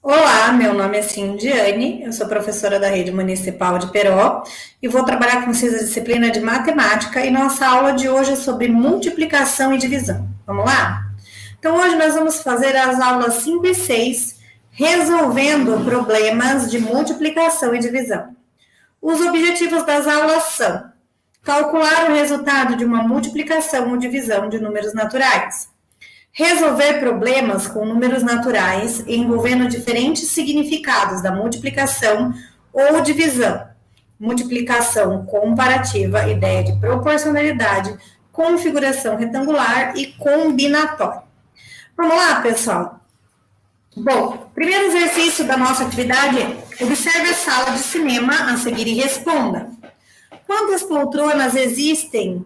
Olá, meu nome é Cindiane, eu sou professora da Rede Municipal de Peró e vou trabalhar com vocês a disciplina de matemática e nossa aula de hoje é sobre multiplicação e divisão. Vamos lá? Então, hoje nós vamos fazer as aulas 5 e 6, resolvendo problemas de multiplicação e divisão. Os objetivos das aulas são calcular o resultado de uma multiplicação ou divisão de números naturais, resolver problemas com números naturais envolvendo diferentes significados da multiplicação ou divisão. Multiplicação comparativa, ideia de proporcionalidade, configuração retangular e combinatória. Vamos lá, pessoal? Bom, primeiro exercício da nossa atividade é observe a sala de cinema a seguir e responda. Quantas poltronas existem?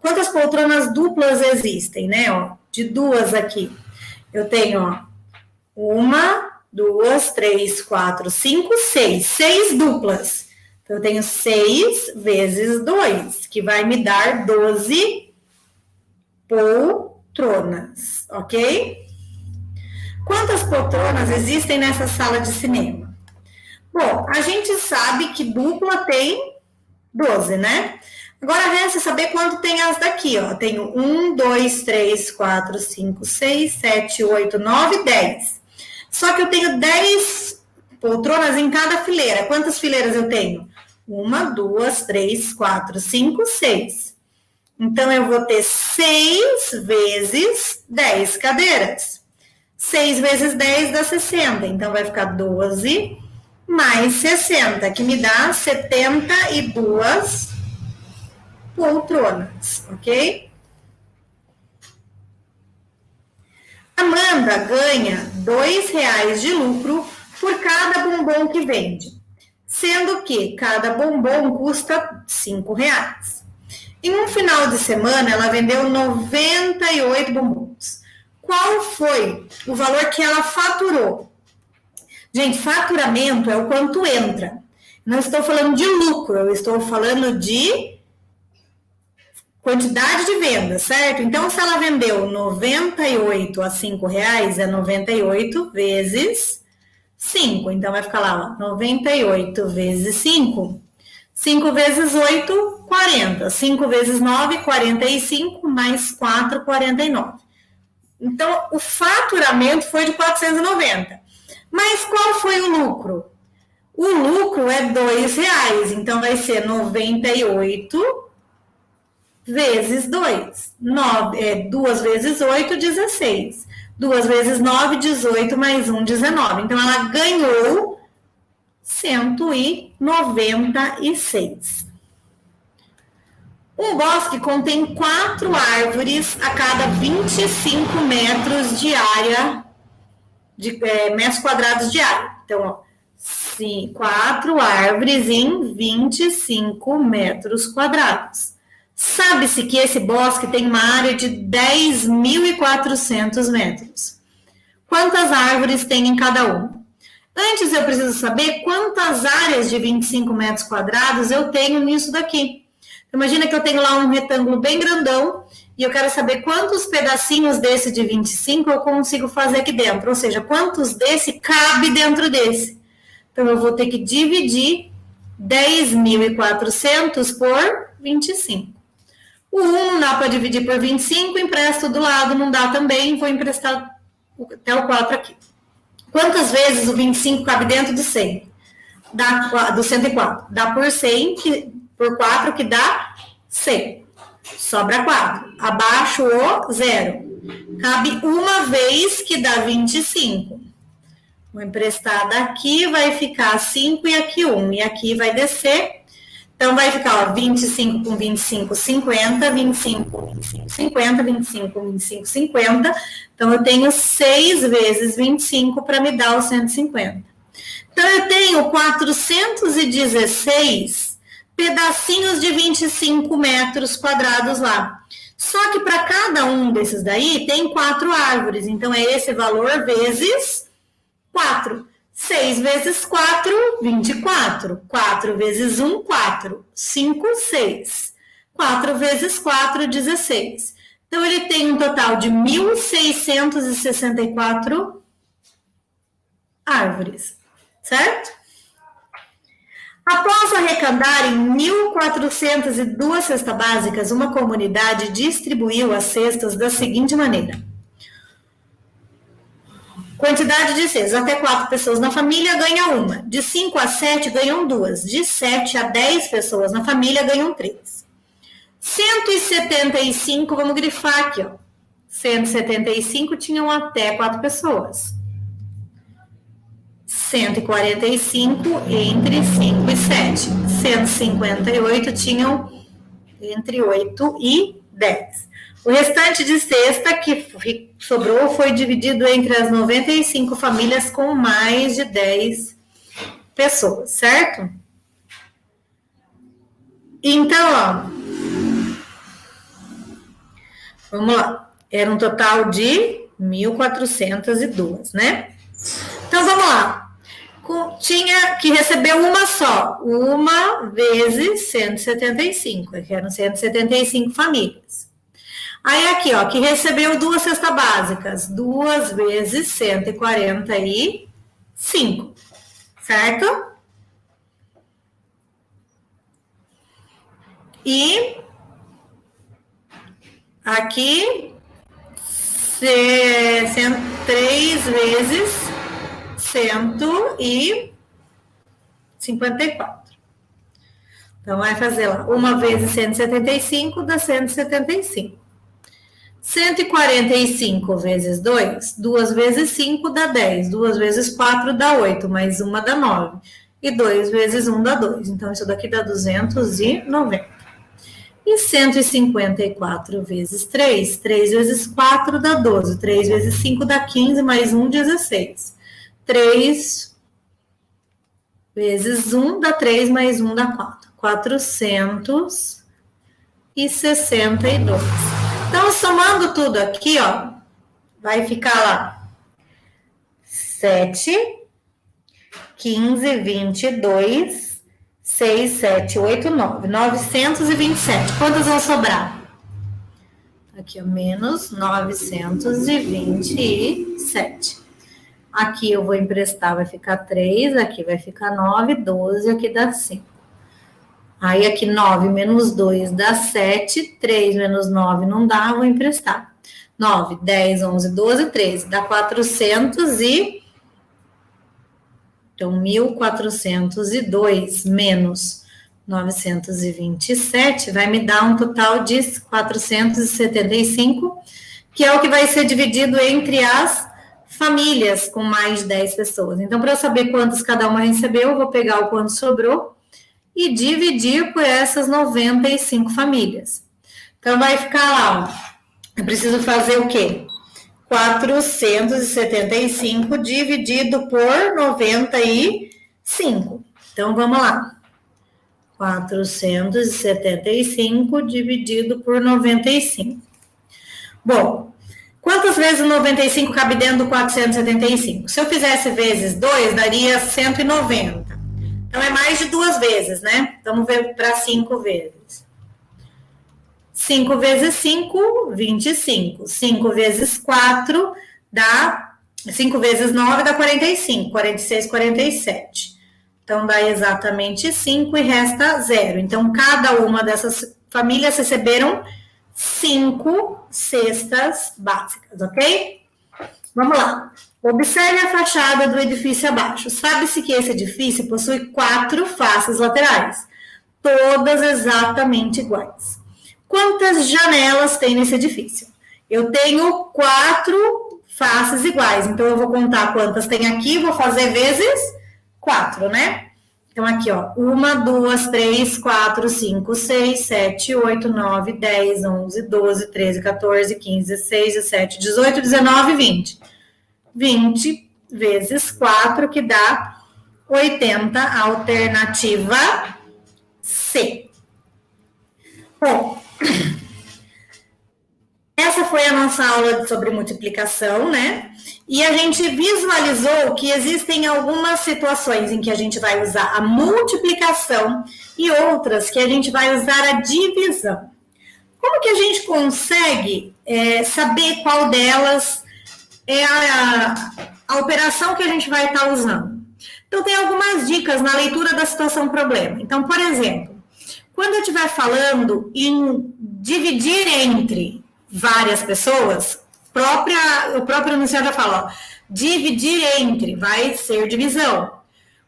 Quantas poltronas duplas existem, né? Ó, de duas aqui. Eu tenho, ó, uma, duas, três, quatro, cinco, seis. Seis duplas. Então, eu tenho 6 vezes 2, que vai me dar 12 poltronas, ok? Quantas poltronas existem nessa sala de cinema? Bom, a gente sabe que dupla tem 12, né? Agora resta saber quanto tem as daqui, ó. Tenho 1, 2, 3, 4, 5, 6, 7, 8, 9, 10. Só que eu tenho 10 poltronas em cada fileira. Quantas fileiras eu tenho? 1, 2, 3, 4, 5, 6. Então, eu vou ter 6 vezes 10 cadeiras. 6 vezes 10 dá 60. Então, vai ficar 12 mais 60, que me dá 72 poltronas, ok? Amanda ganha R$ 2 de lucro por cada bombom que vende, sendo que cada bombom custa R$ 5. Em um final de semana, ela vendeu 98 bombons. Qual foi o valor que ela faturou? Gente, faturamento é o quanto entra. Não estou falando de lucro, eu estou falando de quantidade de venda, certo? Então, se ela vendeu 98 a R$ 5, é 98 vezes 5. Então, vai ficar lá, ó, 98 vezes 5. 5 vezes 8, 40. 5 vezes 9, 45, mais 4, 49. Então, o faturamento foi de 490. Mas qual foi o lucro? O lucro é R$ 2. Então, vai ser 98 vezes 2. 2 vezes 8, 16. 2 vezes 9, 18, mais 1, 19. Então, ela ganhou 196. Um bosque contém 4 árvores a cada 25 metros de área, metros quadrados de área. Então, ó, 4 árvores em 25 metros quadrados. Sabe-se que esse bosque tem uma área de 10.400 metros. Quantas árvores tem em cada um? Antes eu preciso saber quantas áreas de 25 metros quadrados eu tenho nisso daqui. Imagina que eu tenho lá um retângulo bem grandão e eu quero saber quantos pedacinhos desse de 25 eu consigo fazer aqui dentro. Ou seja, quantos desse cabe dentro desse. Então, eu vou ter que dividir 10.400 por 25. O 1 não dá para dividir por 25, empresto do lado, não dá também, vou emprestar até o 4 aqui. Quantas vezes o 25 cabe dentro do 100? Do 104. Dá por 100, por 4, que dá 100. Sobra 4. Abaixo o 0. Cabe uma vez, que dá 25. Vou emprestar daqui, vai ficar 5 e aqui 1. E aqui vai descer. Então, vai ficar, ó, 25 com 25, 50, 25, 25, 50, 25, 25, 50. Então, eu tenho 6 vezes 25 para me dar os 150. Então, eu tenho 416 pedacinhos de 25 metros quadrados lá. Só que para cada um desses daí, tem 4 árvores. Então, é esse valor vezes 4. 6 vezes 4, 24. 4 vezes 1, 4. 5, 6. 4 vezes 4, 16. Então, ele tem um total de 1.664 árvores, certo? Após arrecadar em 1.402 cestas básicas, uma comunidade distribuiu as cestas da seguinte maneira. Quantidade de cestas, até 4 pessoas na família ganha uma. De 5 a 7 ganham 2. De 7 a 10 pessoas na família ganham 3. 175, vamos grifar aqui, ó. 175 tinham até 4 pessoas. 145 entre 5 e 7. 158 tinham entre 8 e 10. O restante de cesta que sobrou foi dividido entre as 95 famílias com mais de 10 pessoas, certo? Então, ó, vamos lá. Era um total de 1.402, né? Então, vamos lá. Tinha que receber uma só. Uma vezes 175, que eram 175 famílias. Aí aqui, ó, que recebeu 2 cestas básicas. 2 vezes 145, certo? E aqui 3 vezes 154. Então, vai fazer lá. 1 vezes 175 dá 175. 145 vezes 2, 2 vezes 5 dá 10. 2 vezes 4 dá 8, mais 1 dá 9. E 2 vezes 1 dá 2. Então, isso daqui dá 290. E 154 vezes 3, 3 vezes 4 dá 12. 3 vezes 5 dá 15, mais 1, 16. 3 vezes 1 dá 3, mais 1 dá 4. 462. Então, somando tudo aqui, ó, vai ficar lá 7, 15, 22, 6, 7, 8, 9. 927. Quantas vão sobrar? Aqui, ó, menos 927. Aqui eu vou emprestar, vai ficar 3, aqui vai ficar 9, 12, aqui dá 5. Aí aqui 9 menos 2 dá 7, 3 menos 9 não dá, vou emprestar. 9, 10, 11, 12, 13, dá 400 e... Então, 1.402 menos 927 vai me dar um total de 475, que é o que vai ser dividido entre as famílias com mais de 10 pessoas. Então, para eu saber quantas cada uma recebeu, eu vou pegar o quanto sobrou e dividir por essas 95 famílias. Então, vai ficar lá, ó. Eu preciso fazer o quê? 475 dividido por 95. Então, vamos lá. 475 dividido por 95. Bom, quantas vezes 95 cabe dentro do 475? Se eu fizesse vezes 2, daria 190. Então, é mais de 2 vezes, né? Vamos ver para 5 vezes. 5 vezes 5, 25. 5 vezes 4 dá... 5 vezes 9 dá 45. 46, 47. Então, dá exatamente 5 e resta 0. Então, cada uma dessas famílias receberam 5 cestas básicas, ok? Vamos lá. Observe a fachada do edifício abaixo. Sabe-se que esse edifício possui 4 faces laterais, todas exatamente iguais. Quantas janelas tem nesse edifício? Eu tenho 4 faces iguais, então eu vou contar quantas tem aqui, vou fazer vezes 4, né? Então, aqui, ó, 1, 2, 3, 4, 5, 6, 7, 8, 9, 10, 11, 12, 13, 14, 15, 16, 17, 18, 19, 20. 20 vezes 4, que dá 80, alternativa C. Bom, essa foi a nossa aula sobre multiplicação, né? E a gente visualizou que existem algumas situações em que a gente vai usar a multiplicação e outras que a gente vai usar a divisão. Como que a gente consegue saber qual delas é a operação que a gente vai estar usando. Então, tem algumas dicas na leitura da situação problema. Então, por exemplo, quando eu estiver falando em dividir entre várias pessoas, o próprio enunciado já fala, ó, dividir entre, vai ser divisão.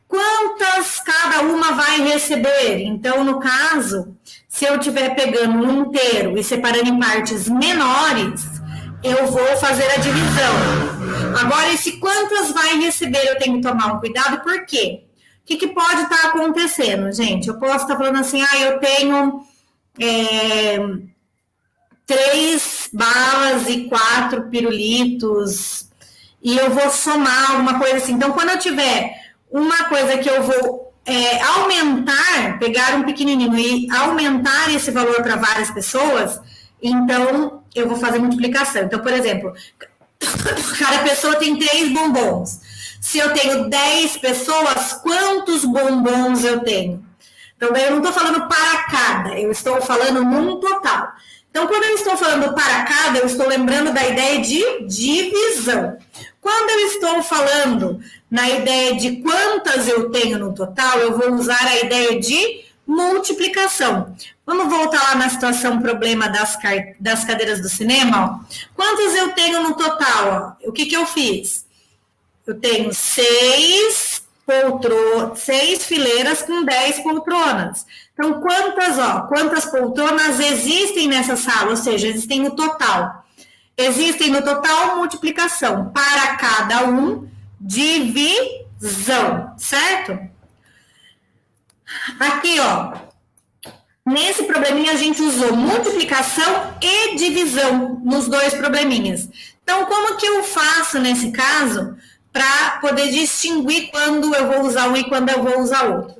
Quantas cada uma vai receber? Então, no caso, se eu estiver pegando um inteiro e separando em partes menores, eu vou fazer a divisão. Agora, esse quantas vai receber, eu tenho que tomar um cuidado, por quê? O que pode estar acontecendo, gente? Eu posso estar falando assim, eu tenho 3 balas e 4 pirulitos, e eu vou somar alguma coisa assim. Então, quando eu tiver uma coisa que eu vou aumentar, pegar um pequenininho e aumentar esse valor para várias pessoas, então eu vou fazer multiplicação. Então, por exemplo, cada pessoa tem 3 bombons. Se eu tenho 10 pessoas, quantos bombons eu tenho? Então, eu não estou falando para cada, eu estou falando num total. Então, quando eu estou falando para cada, eu estou lembrando da ideia de divisão. Quando eu estou falando na ideia de quantas eu tenho no total, eu vou usar a ideia de multiplicação. Vamos voltar lá na situação problema das cadeiras do cinema. Ó. Quantas eu tenho no total? Ó? O que eu fiz? Eu tenho 6 fileiras com 10 poltronas. Então, quantas poltronas existem nessa sala? Ou seja, existem no total. Existem no total multiplicação. Para cada um, divisão. Certo? Aqui, ó. Nesse probleminha, a gente usou multiplicação e divisão nos 2 probleminhas. Então, como que eu faço nesse caso para poder distinguir quando eu vou usar um e quando eu vou usar outro?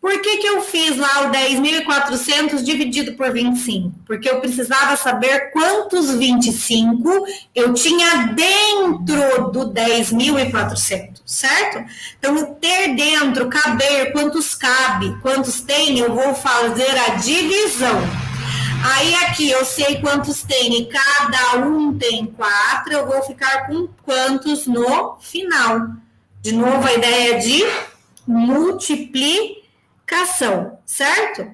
Por que eu fiz lá o 10.400 dividido por 25? Porque eu precisava saber quantos 25 eu tinha dentro do 10.400, certo? Então, ter dentro, caber, quantos cabe, quantos tem, eu vou fazer a divisão. Aí aqui eu sei quantos tem e cada um tem 4, eu vou ficar com quantos no final. De novo, a ideia de multiplicação, certo?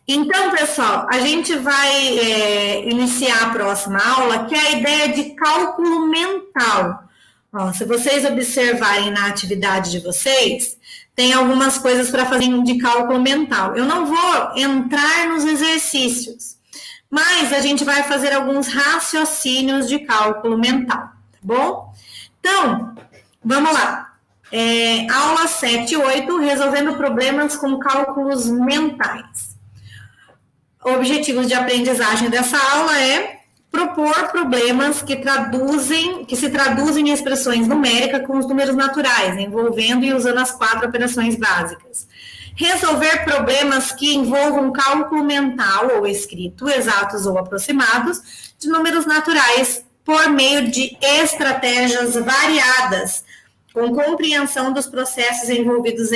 Então, pessoal, a gente vai iniciar a próxima aula, que é a ideia de cálculo mental. Ó, se vocês observarem na atividade de vocês, tem algumas coisas para fazer de cálculo mental. Eu não vou entrar nos exercícios, mas a gente vai fazer alguns raciocínios de cálculo mental, tá bom? Então, vamos lá. Aula 7 e 8, resolvendo problemas com cálculos mentais. Objetivos de aprendizagem dessa aula é propor problemas que se traduzem em expressões numéricas com os números naturais, envolvendo e usando as 4 operações básicas. Resolver problemas que envolvam cálculo mental ou escrito, exatos ou aproximados, de números naturais, por meio de estratégias variadas, com compreensão dos processos envolvidos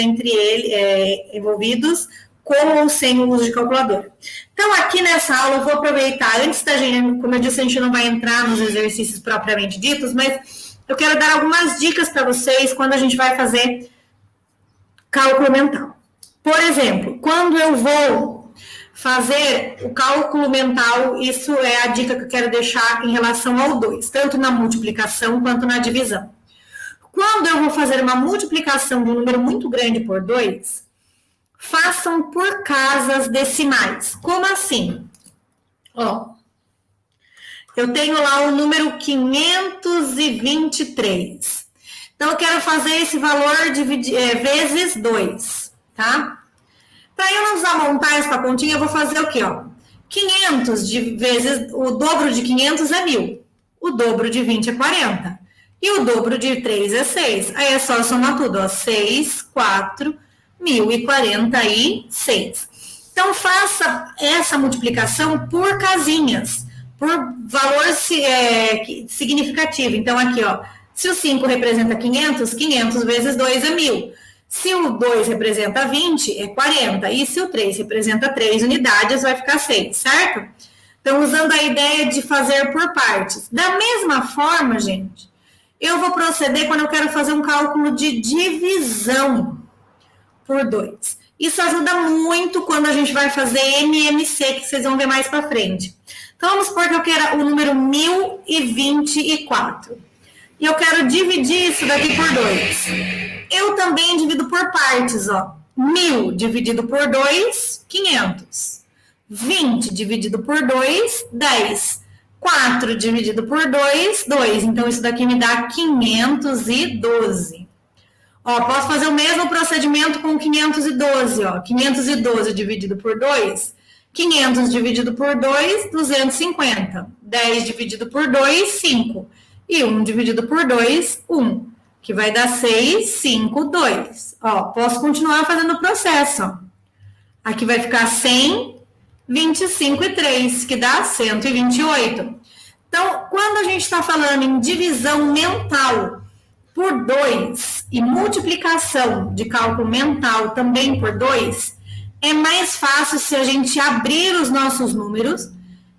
envolvidos com ou sem o uso de calculadora. Então, aqui nessa aula, eu vou aproveitar, antes da gente, como eu disse, a gente não vai entrar nos exercícios propriamente ditos, mas eu quero dar algumas dicas para vocês quando a gente vai fazer cálculo mental. Por exemplo, quando eu vou fazer o cálculo mental, isso é a dica que eu quero deixar em relação ao 2, tanto na multiplicação quanto na divisão. Quando eu vou fazer uma multiplicação de um número muito grande por 2, façam por casas decimais. Como assim? Ó, eu tenho lá o número 523. Então, eu quero fazer esse valor vezes 2, tá? Para eu não usar montagens para continha, eu vou fazer o quê? Ó? 500 vezes, o dobro de 500 é 1.000. O dobro de 20 é 40. E o dobro de 3 é 6. Aí é só somar tudo, ó. 6, 4, 1.046. Então, faça essa multiplicação por casinhas, por valor significativo. Então, aqui, ó, se o 5 representa 500, 500 vezes 2 é 1.000. Se o 2 representa 20, é 40. E se o 3 representa 3 unidades, vai ficar 6, certo? Então, usando a ideia de fazer por partes. Da mesma forma, gente, Eu vou proceder quando eu quero fazer um cálculo de divisão por 2. Isso ajuda muito quando a gente vai fazer MMC, que vocês vão ver mais para frente. Então, vamos supor que eu quero o número 1024. E eu quero dividir isso daqui por 2. Eu também divido por partes, ó. 1000 dividido por 2, 500. 20 dividido por 2, 10. 4 dividido por 2, 2. Então, isso daqui me dá 512. Ó, posso fazer o mesmo procedimento com 512, ó. 512 dividido por 2, 500 dividido por 2, 250. 10 dividido por 2, 5. E 1 dividido por 2, 1. Que vai dar 6, 5, 2. Ó, posso continuar fazendo o processo, ó. Aqui vai ficar 100, 25 e 3, que dá 128. Então, quando a gente está falando em divisão mental por 2 e multiplicação de cálculo mental também por 2, é mais fácil se a gente abrir os nossos números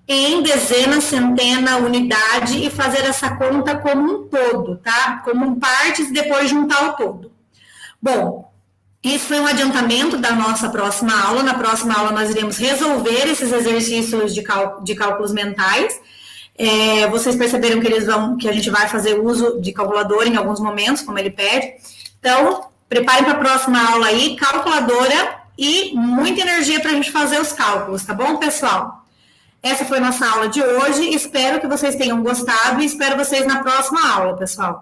em dezena, centena, unidade e fazer essa conta como um todo, tá? Como partes e depois juntar o todo. Bom, esse foi um adiantamento da nossa próxima aula. Na próxima aula nós iremos resolver esses exercícios de cálculos mentais. Vocês perceberam que a gente vai fazer uso de calculadora em alguns momentos, como ele pede. Então, preparem para a próxima aula aí, calculadora e muita energia para a gente fazer os cálculos, tá bom, pessoal? Essa foi a nossa aula de hoje. Espero que vocês tenham gostado e espero vocês na próxima aula, pessoal.